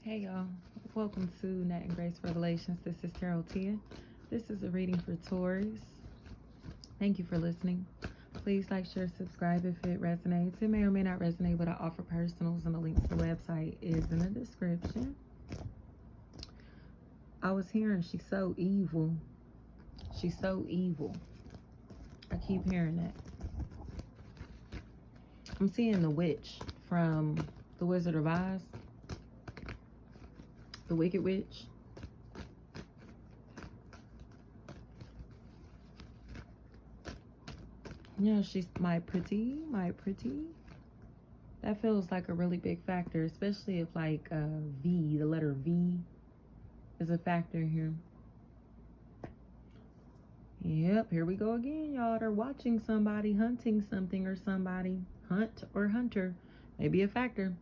Hey y'all, welcome to Nat and Grace Revelations. This is Tarot Tia. This is a reading for Taurus. Thank you for listening. Please like, share, subscribe if it resonates. It may or may not resonate, but I offer personals and the link to the website is in the description. I was hearing she's so evil. She's so evil. I keep hearing that. I'm seeing the witch from The Wizard of Oz. The Wicked Witch. Yeah, she's my pretty. That feels like a really big factor, especially if like V, the letter V is a factor here. Yep, here we go again, y'all. They're watching somebody, hunting something or somebody. Hunt or hunter. Maybe a factor.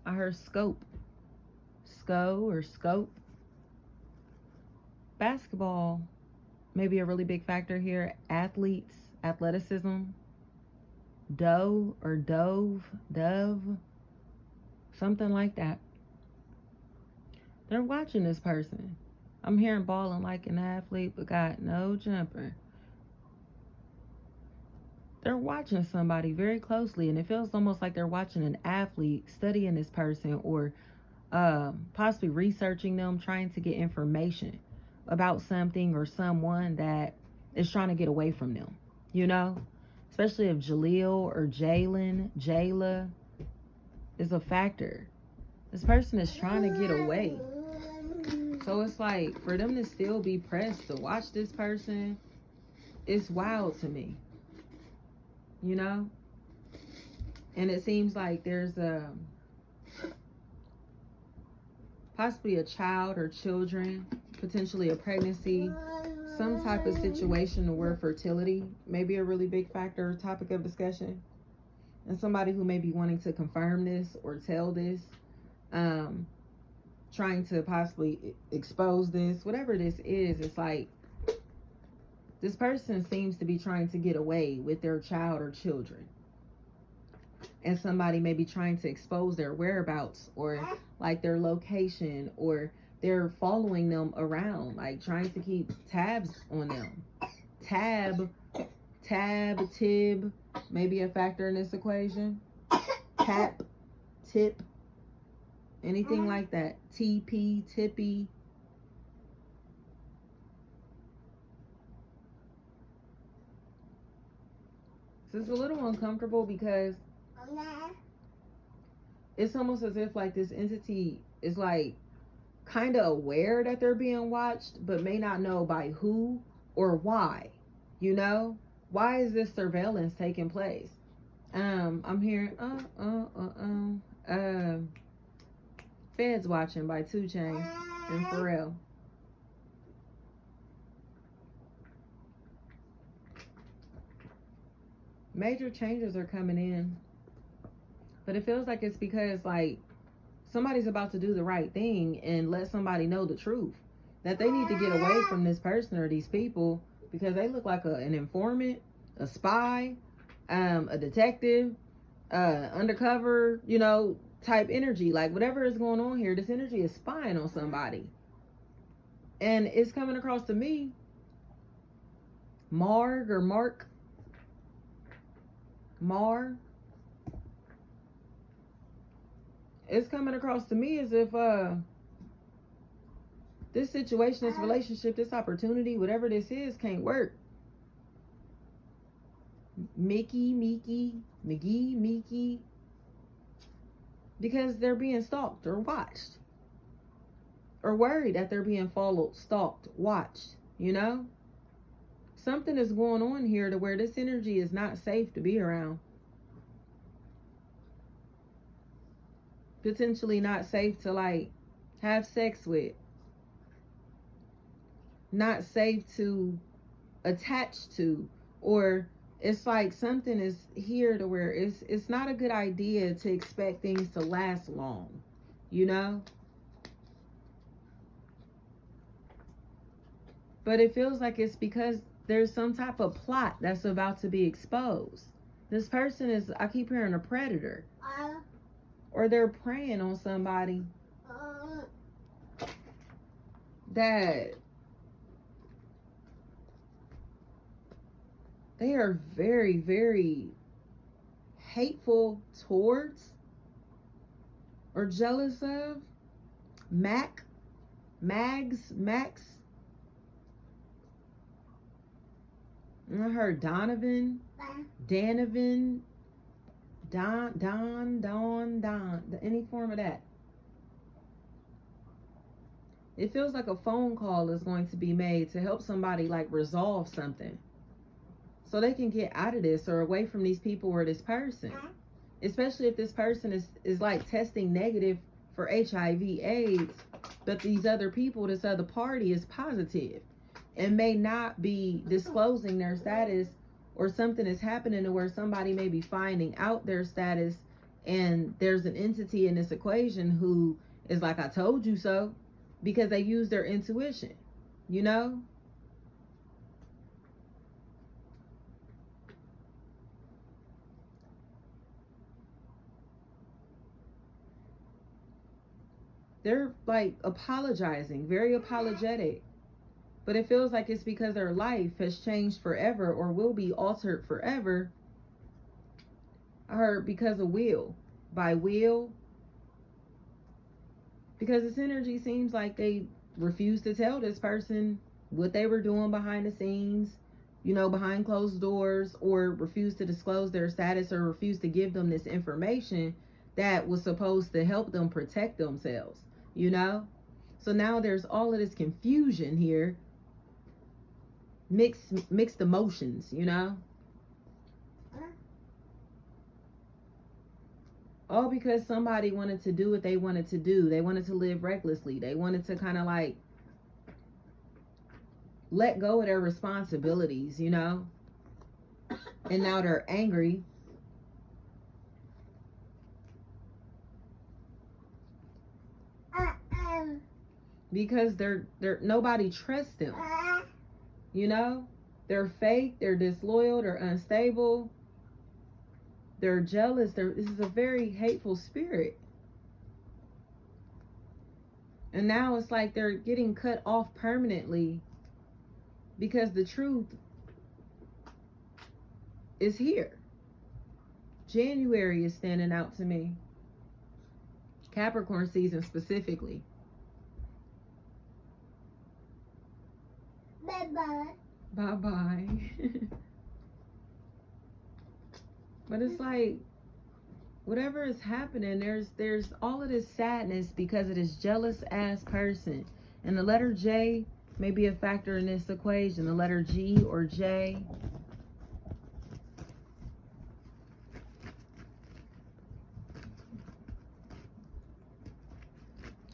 I heard scope. Or scope. Basketball may be a really big factor here. Athletes, athleticism. Doe or dove, something like that. They're watching this person. I'm hearing balling like an athlete, but got no jumper. They're watching somebody very closely, and it feels almost like they're watching an athlete, studying this person, or possibly researching them, trying to get information about something or someone that is trying to get away from them, you know? Especially if Jaleel or Jayla is a factor. This person is trying to get away. So it's like, for them to still be pressed to watch this person, it's wild to me, you know? And it seems like there's possibly a child or children, potentially a pregnancy, some type of situation where fertility may be a really big factor or topic of discussion. And somebody who may be wanting to confirm this or tell this, trying to possibly expose this, whatever this is, it's like this person seems to be trying to get away with their child or children. And somebody may be trying to expose their whereabouts or like their location, or they're following them around, like trying to keep tabs on them. Tib, maybe a factor in this equation. Tap, tip, anything like that. TP, tippy. So it's a little uncomfortable because it's almost as if like this entity is like kind of aware that they're being watched, but may not know by who or why. You know, why is this surveillance taking place? I'm hearing Feds Watching by 2 Chainz and Pharrell. Major changes are coming in, but it feels like it's because like somebody's about to do the right thing and let somebody know the truth, that they need to get away from this person or these people because they look like an informant, a spy, a detective, undercover, you know, type energy. Like whatever is going on here, this energy is spying on somebody. And it's coming across to me, Marg or Mark. Mar. It's coming across to me as if this situation, this relationship, this opportunity, whatever this is, can't work. Mickey, because they're being stalked or watched, or worried that they're being followed, stalked, watched, you know? Something is going on here to where this energy is not safe to be around. Potentially not safe to like have sex with. Not safe to attach to. Or it's like something is here to where it's not a good idea to expect things to last long, you know? But it feels like it's because there's some type of plot that's about to be exposed. This person is, I keep hearing, a predator. or they're preying on somebody that they are very, very hateful towards or jealous of. Max. I heard Donovan, Danovan, Don, any form of that. It feels like a phone call is going to be made to help somebody like resolve something so they can get out of this or away from these people or this person. Especially if this person is like testing negative for HIV/AIDS, but these other people, this other party is positive and may not be disclosing their status, or something is happening to where somebody may be finding out their status, and there's an entity in this equation who is like, I told you so, because they use their intuition, you know? They're like apologizing, very apologetic. But it feels like it's because their life has changed forever or will be altered forever. I heard because of will. By will. Because this energy seems like they refused to tell this person what they were doing behind the scenes, you know, behind closed doors, or refused to disclose their status, or refused to give them this information that was supposed to help them protect themselves, you know? So now there's all of this confusion here. Mixed emotions, you know? All because somebody wanted to do what they wanted to do. They wanted to live recklessly. They wanted to kind of like let go of their responsibilities, you know? And now they're angry. Because they're nobody trusts them. You know, they're fake, they're disloyal, they're unstable, they're jealous. This is a very hateful spirit. And now it's like they're getting cut off permanently because the truth is here. January is standing out to me. Capricorn season specifically. Bye-bye. Bye-bye. But it's like, whatever is happening, there's all of this sadness because of this jealous ass person. And the letter J may be a factor in this equation. The letter G or J.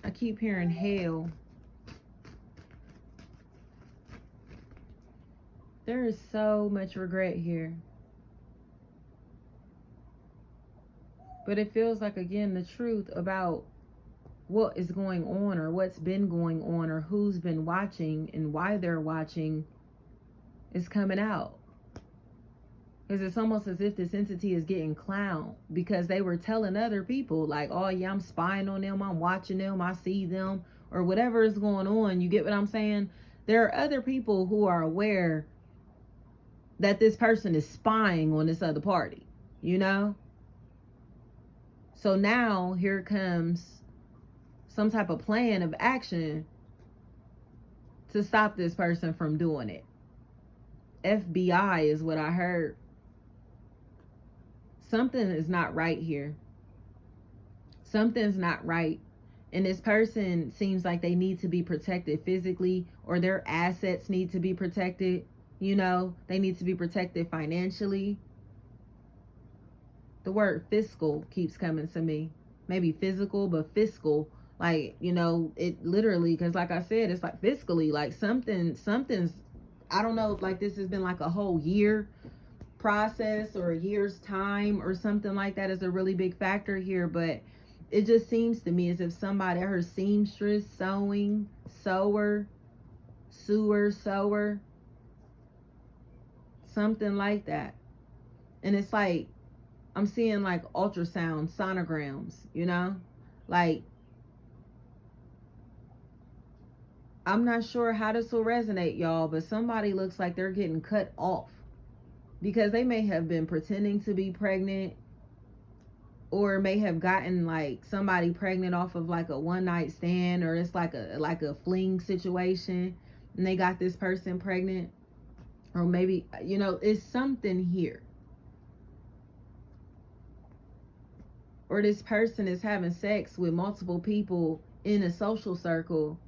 I keep hearing hell. There is so much regret here. But it feels like, again, the truth about what is going on, or what's been going on, or who's been watching and why they're watching is coming out. Because it's almost as if this entity is getting clowned because they were telling other people like, oh yeah, I'm spying on them, I'm watching them, I see them, or whatever is going on. You get what I'm saying? There are other people who are aware that this person is spying on this other party, you know? So now here comes some type of plan of action to stop this person from doing it. FBI is what I heard. Something is not right here. Something's not right. And this person seems like they need to be protected physically, or their assets need to be protected. You know, they need to be protected financially. The word fiscal keeps coming to me. Maybe physical, but fiscal. Like, you know, it literally, because like I said, it's like fiscally, like something's, I don't know if like this has been like a whole year process or a year's time or something like that is a really big factor here. But it just seems to me as if somebody, I heard seamstress, sewing, sewer, something like that. And it's like I'm seeing like ultrasound sonograms, you know? Like, I'm not sure how this will resonate, y'all, but somebody looks like they're getting cut off because they may have been pretending to be pregnant, or may have gotten like somebody pregnant off of like a one night stand, or it's like a fling situation and they got this person pregnant. Or maybe, you know, it's something here. Or this person is having sex with multiple people in a social circle,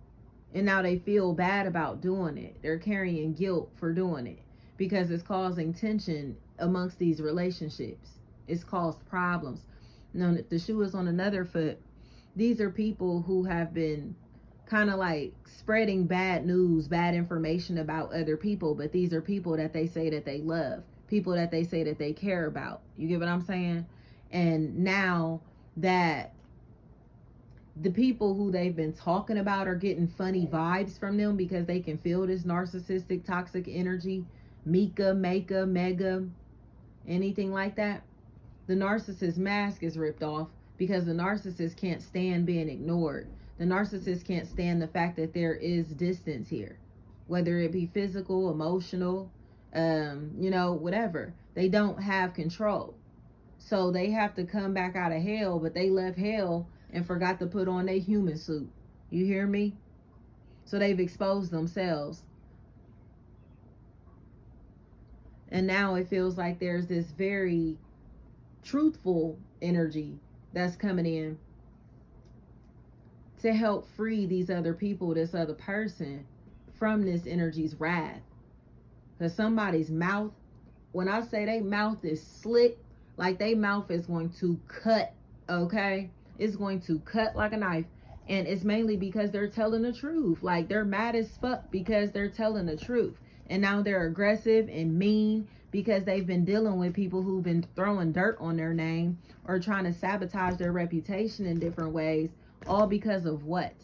and now they feel bad about doing it. They're carrying guilt for doing it because it's causing tension amongst these relationships. It's caused problems. Now, if the shoe is on another foot, these are people who have been kind of like spreading bad news, bad information about other people, but these are people that they say that they love, people that they say that they care about. You get what I'm saying? And now that the people who they've been talking about are getting funny vibes from them because they can feel this narcissistic, toxic energy, Mika, Mega, Mega, anything like that. The narcissist mask is ripped off because the narcissist can't stand being ignored. The narcissist can't stand the fact that there is distance here, whether it be physical, emotional, you know, whatever. They don't have control. So they have to come back out of hell, but they left hell and forgot to put on their human suit. You hear me? So they've exposed themselves. And now it feels like there's this very truthful energy that's coming in to help free these other people, this other person, from this energy's wrath. Because somebody's mouth, when I say they mouth is slick, like they mouth is going to cut, okay? It's going to cut like a knife. And it's mainly because they're telling the truth. Like, they're mad as fuck because they're telling the truth. And now they're aggressive and mean because they've been dealing with people who've been throwing dirt on their name or trying to sabotage their reputation in different ways. All because of what?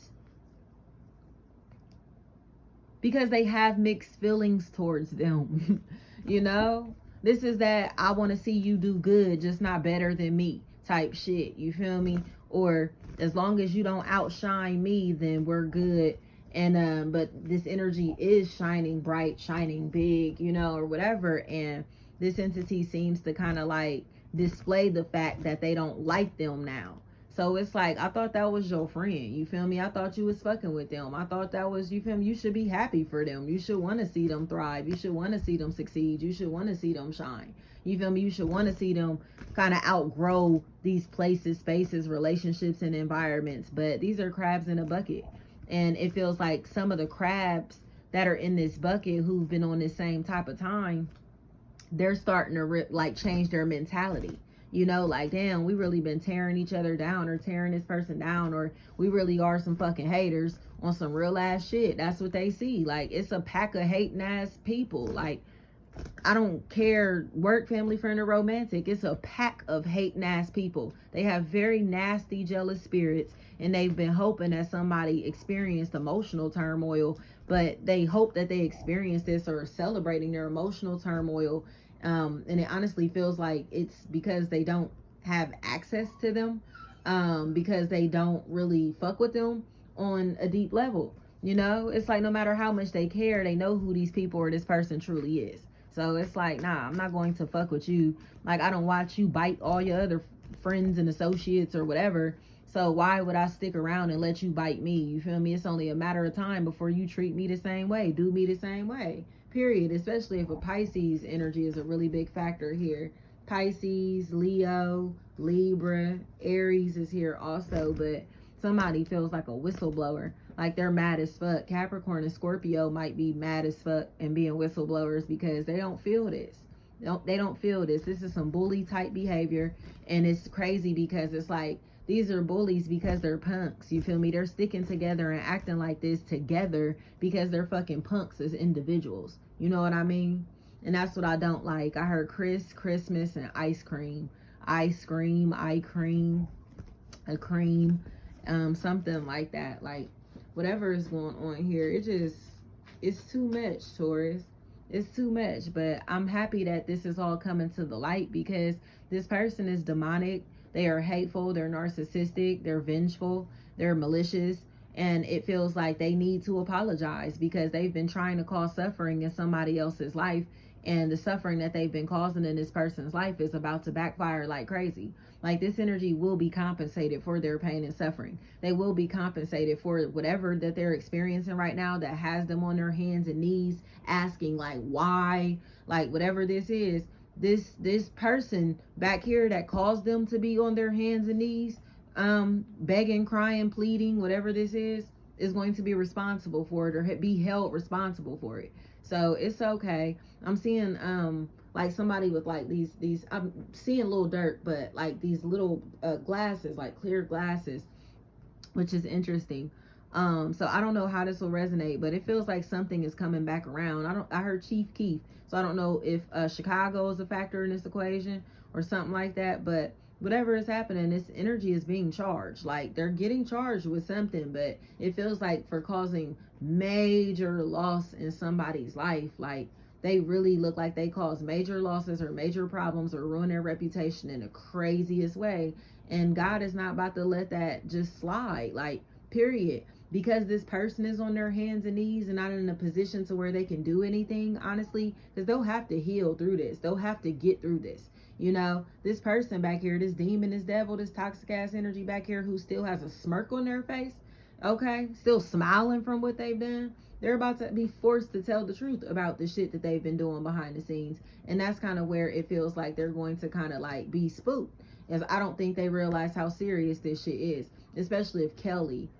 Because they have mixed feelings towards them. You know? This is that I want to see you do good, just not better than me type shit. You feel me? Or as long as you don't outshine me, then we're good. And but this energy is shining bright, shining big, you know, or whatever. And this entity seems to kind of like display the fact that they don't like them now. So it's like, I thought that was your friend. You feel me? I thought you was fucking with them. I thought that was, you feel me? You should be happy for them. You should want to see them thrive. You should want to see them succeed. You should want to see them shine. You feel me? You should want to see them kind of outgrow these places, spaces, relationships, and environments. But these are crabs in a bucket. And it feels like some of the crabs that are in this bucket who've been on this same type of time, they're starting to change their mentality. You know, like, damn, we really been tearing each other down or tearing this person down, or we really are some fucking haters on some real ass shit. That's what they see. Like, it's a pack of hating ass people. Like, I don't care, work, family, friend, or romantic. It's a pack of hating ass people. They have very nasty, jealous spirits, and they've been hoping that somebody experienced emotional turmoil, but they hope that they experience this or are celebrating their emotional turmoil. And it honestly feels like it's because they don't have access to them, because they don't really fuck with them on a deep level. You know, it's like no matter how much they care, they know who these people or this person truly is. So it's like, nah, I'm not going to fuck with you. Like, I don't watch you bite all your other friends and associates or whatever. So why would I stick around and let you bite me? You feel me? It's only a matter of time before you treat me the same way, do me the same way. Period. Especially if a Pisces energy is a really big factor here. Pisces, Leo, Libra, Aries is here also, but somebody feels like a whistleblower. Like they're mad as fuck. Capricorn and Scorpio might be mad as fuck and being whistleblowers because they don't feel this. They don't feel this. This is some bully type behavior, and it's crazy because it's like these are bullies because they're punks. You feel me? They're sticking together and acting like this together because they're fucking punks as individuals. You know what I mean? And that's what I don't like. I heard Christmas, and ice cream. Ice cream, eye cream, a cream, something like that. Like, whatever is going on here, it's too much, Taurus. It's too much. But I'm happy that this is all coming to the light, because this person is demonic. They are hateful, they're narcissistic, they're vengeful, they're malicious, and it feels like they need to apologize because they've been trying to cause suffering in somebody else's life, and the suffering that they've been causing in this person's life is about to backfire like crazy. Like, this energy will be compensated for their pain and suffering. They will be compensated for whatever that they're experiencing right now that has them on their hands and knees asking, like, why, like, whatever this is. This person back here that caused them to be on their hands and knees, begging, crying, pleading, whatever this is going to be responsible for it, or be held responsible for it. So it's okay. I'm seeing like somebody with like these I'm seeing little dirt, but like these little glasses, like clear glasses, which is interesting. So I don't know how this will resonate, but it feels like something is coming back around. I heard Chief Keef, so I don't know if Chicago is a factor in this equation or something like that, but whatever is happening, this energy is being charged. Like, they're getting charged with something, but it feels like for causing major loss in somebody's life. Like, they really look like they cause major losses or major problems or ruin their reputation in the craziest way. And God is not about to let that just slide, like, period. Because this person is on their hands and knees and not in a position to where they can do anything, honestly, because they'll have to heal through this. They'll have to get through this. You know, this person back here, this demon, this devil, this toxic ass energy back here who still has a smirk on their face, okay, still smiling from what they've done, they're about to be forced to tell the truth about the shit that they've been doing behind the scenes. And that's kind of where it feels like they're going to kind of like be spooked, as I don't think they realize how serious this shit is, especially if Kelly,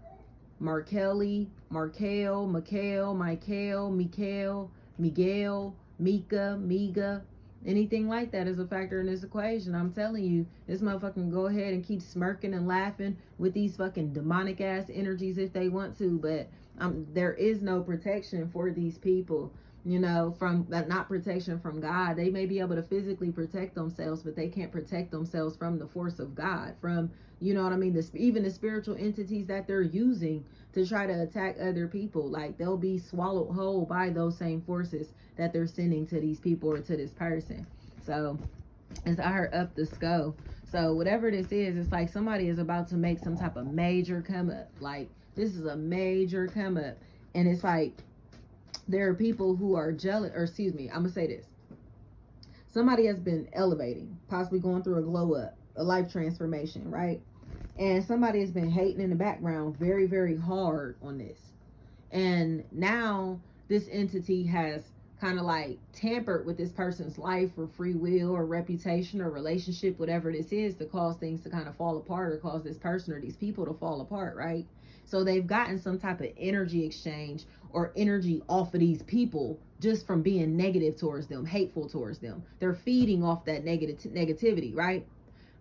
Markelly, Markel, Michael, Miguel, Mika, Miga, anything like that is a factor in this equation. I'm telling you, this motherfucker can go ahead and keep smirking and laughing with these fucking demonic ass energies if they want to, but there is no protection for these people, you know, from not protection from God. They may be able to physically protect themselves, but they can't protect themselves from the force of God, from, you know what I mean, even the spiritual entities that they're using to try to attack other people. Like, they'll be swallowed whole by those same forces that they're sending to these people or to this person. So, as I heard up the skull. So whatever this is, it's like somebody is about to make some type of major come up. Like, this is a major come up. And it's like, there are people who are jealous, or excuse me, I'm gonna say this. Somebody has been elevating, possibly going through a glow up, a life transformation, right? And somebody has been hating in the background very, very hard on this. And now this entity has kind of like tampered with this person's life or free will or reputation or relationship, whatever this is, to cause things to kind of fall apart or cause this person or these people to fall apart, right? So they've gotten some type of energy exchange or energy off of these people just from being negative towards them, hateful towards them. They're feeding off that negativity, right?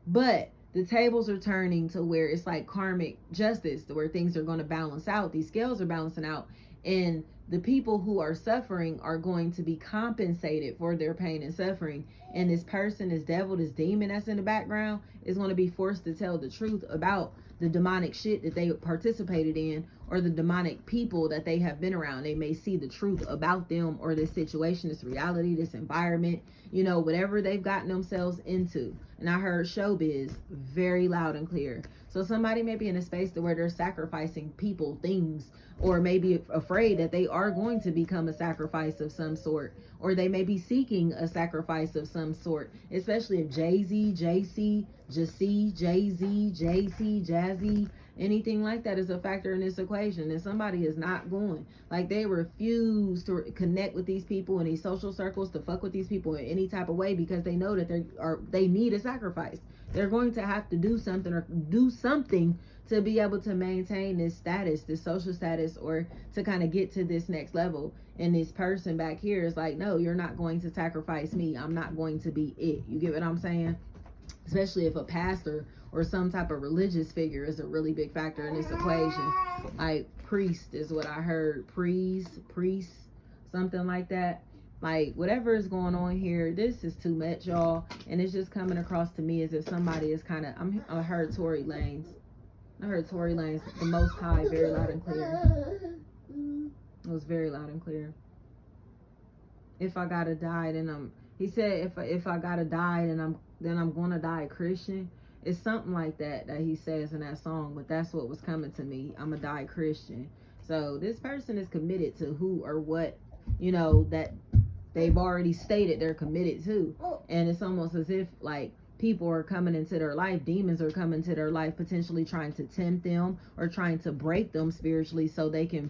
But the tables are turning to where it's like karmic justice, to where things are going to balance out. These scales are balancing out, and the people who are suffering are going to be compensated for their pain and suffering. And this person, this devil, this demon that's in the background is going to be forced to tell the truth about the demonic shit that they participated in, or the demonic people that they have been around. They may see the truth about them or this situation, this reality, this environment, you know, whatever they've gotten themselves into. And I heard showbiz very loud and clear. So somebody may be in a space to where they're sacrificing people, things, or maybe afraid that they are going to become a sacrifice of some sort, or they may be seeking a sacrifice of some sort, especially if Jay-Z, JC, Jassie, Jay-Z, JC, Jazzy, anything like that is a factor in this equation. And somebody is not going, like, they refuse to connect with these people in these social circles, to fuck with these people in any type of way, because they know that they need a sacrifice. They're going to have to do something, or do something to be able to maintain this status, this social status, or to kind of get to this next level. And this person back here is like, no, you're not going to sacrifice me. I'm not going to be it. You get what I'm saying? Especially if a pastor or some type of religious figure is a really big factor in this equation. Like, priest is what I heard. Priest, something like that. Like, whatever is going on here, this is too much, y'all. And it's just coming across to me as if somebody is kind of, I heard Tory Lanez. I heard Tory Lanez, the Most High, very loud and clear. It was very loud and clear. if I gotta die, then he said if I gotta die, then I'm gonna die a Christian. It's something like that he says in that song, but that's what was coming to me. I'm a die Christian. So this person is committed to who or what, that they've already stated they're committed to. And it's almost as if like people are coming into their life, demons are coming to their life, potentially trying to tempt them or trying to break them spiritually so they can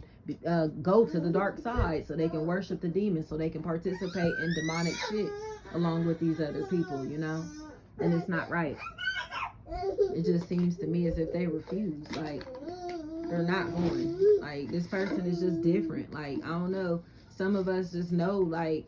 go to the dark side, so they can worship the demons, so they can participate in demonic shit along with these other people, and it's not right. It just seems to me as if they refuse, like they're not going. Like this person is just different. Like I don't know, some of us just know, like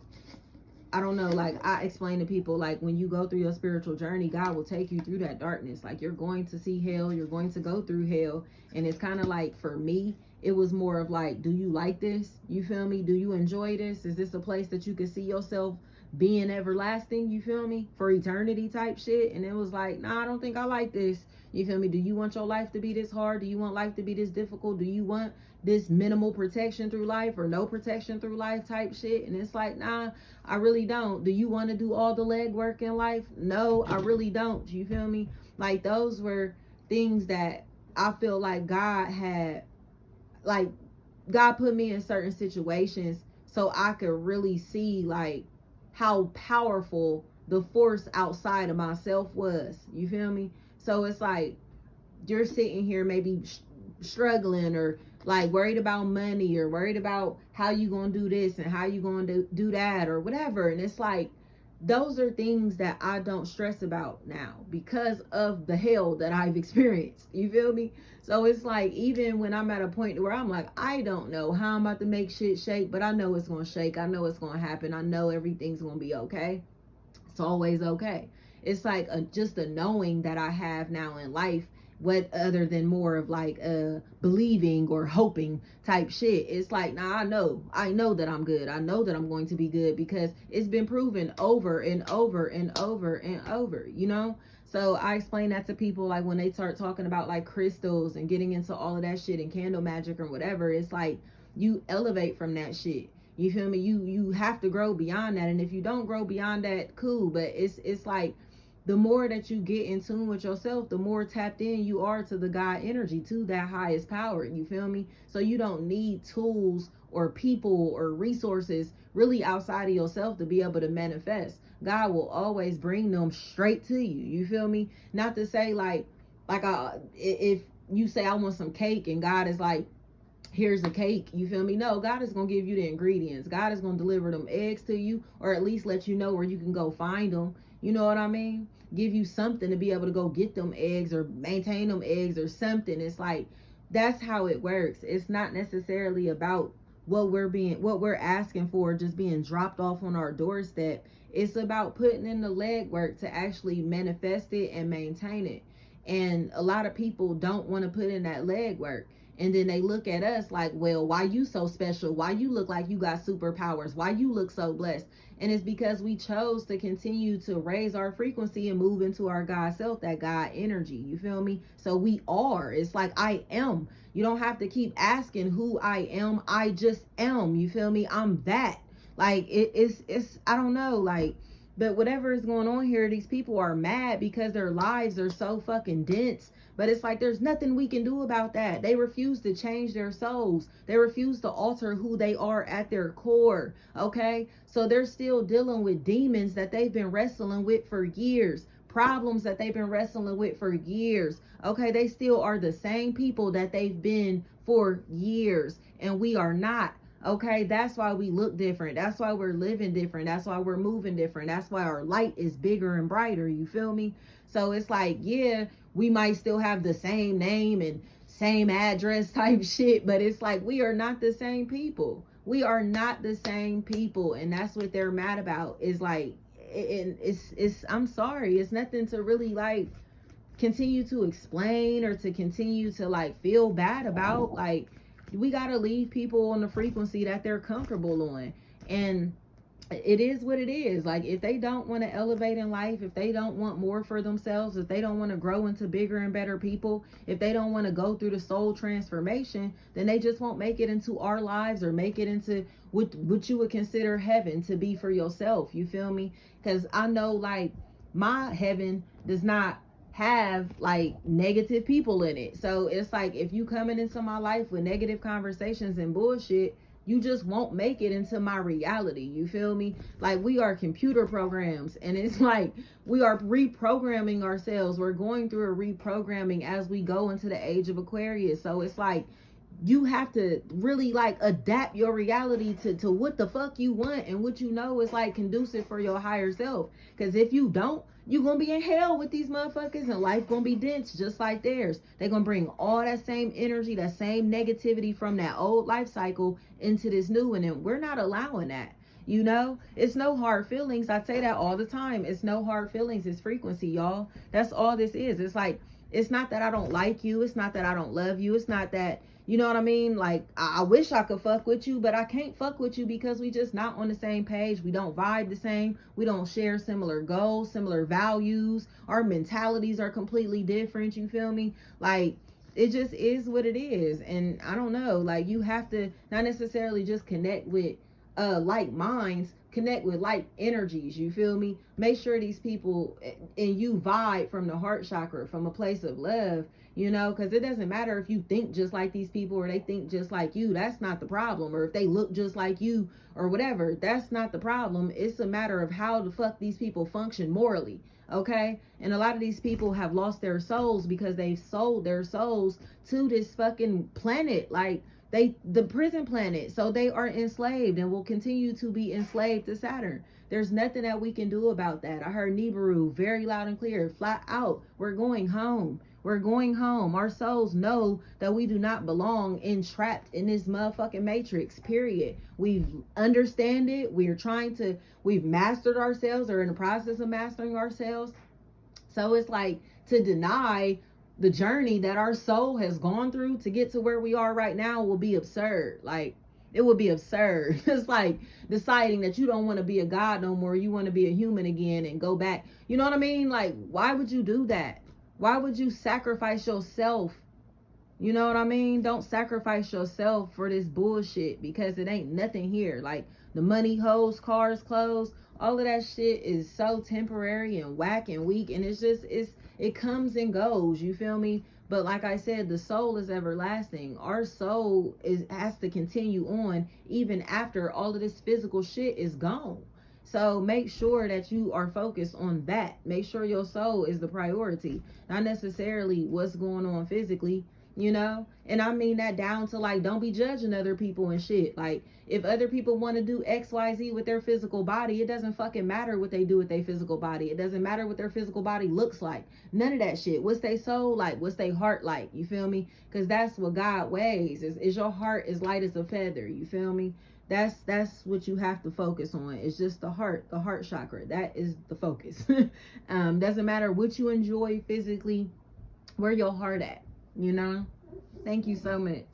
I don't know, like I explain to people, like when you go through your spiritual journey, God will take you through that darkness. Like you're going to see hell, you're going to go through hell. And it's kind of like, for me, it was more of like, do you like this? You feel me? Do you enjoy this? Is this a place that you can see yourself being everlasting? You feel me? For eternity type shit. And it was like, nah, I don't think I like this. You feel me? Do you want your life to be this hard? Do you want life to be this difficult? Do you want this minimal protection through life or no protection through life type shit? And it's like, nah, I really don't. Do you want to do all the legwork in life? No, I really don't. You feel me? Like those were things that I feel like God had, like God put me in certain situations so I could really see like how powerful the force outside of myself was. You feel me? So it's like you're sitting here maybe struggling or like worried about money or worried about how you gonna do this and how you gonna do that or whatever. And it's like, those are things that I don't stress about now because of the hell that I've experienced. You feel me? So it's like, even when I'm at a point where I'm like, I don't know how I'm about to make shit shake, but I know it's gonna shake. I know it's gonna happen. I know everything's gonna be okay. It's always okay. It's like just a knowing that I have now in life, what other than more of like believing or hoping type shit. It's like, nah, I know that I'm good. I know that I'm going to be good because it's been proven over and over and over and over, So I explain that to people, like when they start talking about like crystals and getting into all of that shit and candle magic or whatever. It's like, you elevate from that shit. You feel me? You have to grow beyond that. And if you don't grow beyond that, cool. But it's like, the more that you get in tune with yourself, the more tapped in you are to the God energy, to that highest power. You feel me? So you don't need tools or people or resources really outside of yourself to be able to manifest. God will always bring them straight to you. You feel me? Not to say like if you say I want some cake and God is like, here's the cake, you feel me? No, God is going to give you the ingredients. God is going to deliver them eggs to you, or at least let you know where you can go find them. You know what I mean? Give you something to be able to go get them eggs or maintain them eggs or something. It's like, that's how it works. It's not necessarily about what we're asking for just being dropped off on our doorstep. It's about putting in the legwork to actually manifest it and maintain it. And a lot of people don't want to put in that legwork. And then they look at us like, well, why you so special? Why you look like you got superpowers? Why you look so blessed? And it's because we chose to continue to raise our frequency and move into our God self, that God energy. You feel me? So we are. It's like, I am. You don't have to keep asking who I am. I just am. You feel me? I'm that. Like it's I don't know, like, but whatever is going on here, these people are mad because their lives are so fucking dense. But it's like, there's nothing we can do about that. They refuse to change their souls. They refuse to alter who they are at their core. Okay? So they're still dealing with demons that they've been wrestling with for years. Problems that they've been wrestling with for years. Okay? They still are the same people that they've been for years. And we are not. Okay, that's why we look different. That's why we're living different. That's why we're moving different. That's why our light is bigger and brighter. You feel me? So it's like, yeah, we might still have the same name and same address type shit, but it's like, we are not the same people. We are not the same people. And that's what they're mad about. Is like, it's I'm sorry, it's nothing to really like continue to explain or to continue to like feel bad about. Like, we got to leave people on the frequency that they're comfortable on. And it is what it is. Like, if they don't want to elevate in life, if they don't want more for themselves, if they don't want to grow into bigger and better people, if they don't want to go through the soul transformation, then they just won't make it into our lives or make it into what you would consider heaven to be for yourself. You feel me? Because I know, like, my heaven does not have like negative people in it. So it's like, if you coming into my life with negative conversations and bullshit, you just won't make it into my reality. You feel me? Like, we are computer programs, and it's like we are reprogramming ourselves. We're going through a reprogramming as we go into the age of Aquarius. So it's like, you have to really like adapt your reality to what the fuck you want and what you know is like conducive for your higher self. Because if you don't, you're gonna be in hell with these motherfuckers, and life gonna be dense just like theirs. They're gonna bring all that same energy, that same negativity from that old life cycle into this new one, and we're not allowing that. You know, it's no hard feelings. I say that all the time. It's no hard feelings. It's frequency, y'all. That's all this is. It's like, it's not that I don't like you. It's not that I don't love you. It's not that, you know what I mean? Like, I wish I could fuck with you, but I can't fuck with you because we just not on the same page. We don't vibe the same. We don't share similar goals, similar values. Our mentalities are completely different. You feel me? Like, it just is what it is. And I don't know, like, you have to not necessarily just connect with like minds, connect with like energies. You feel me? Make sure these people and you vibe from the heart chakra, from a place of love. You know, because it doesn't matter if you think just like these people or they think just like you. That's not the problem. Or if they look just like you or whatever, that's not the problem. It's a matter of how the fuck these people function morally. Okay? And a lot of these people have lost their souls because they've sold their souls to this fucking planet. Like, the prison planet. So they are enslaved and will continue to be enslaved to Saturn. There's nothing that we can do about that. I heard Nibiru very loud and clear, flat out. We're going home. We're going home. Our souls know that we do not belong entrapped in this motherfucking matrix, period. We've understand it. We've mastered ourselves, or in the process of mastering ourselves. So it's like, to deny the journey that our soul has gone through to get to where we are right now will be absurd. Like, it would be absurd. It's like deciding that you don't want to be a god no more. You want to be a human again and go back. You know what I mean? Like, why would you do that? Why would you sacrifice yourself? You know what I mean? Don't sacrifice yourself for this bullshit, because it ain't nothing here. Like, the money, hoes, cars, clothes, all of that shit is so temporary and whack and weak, and it comes and goes. You feel me? But like I said, the soul is everlasting. Our soul has to continue on even after all of this physical shit is gone. So make sure that you are focused on that. Make sure your soul is the priority, not necessarily what's going on physically, you know? And I mean that down to, like, don't be judging other people and shit. Like, if other people want to do XYZ with their physical body, it doesn't fucking matter what they do with their physical body. It doesn't matter what their physical body looks like. None of that shit. What's their soul like? What's their heart like? You feel me? Because that's what God weighs. Is your heart as light as a feather? You feel me? That's what you have to focus on. It's just the heart chakra. That is the focus. Doesn't matter what you enjoy physically, where your heart at, you know? Thank you so much.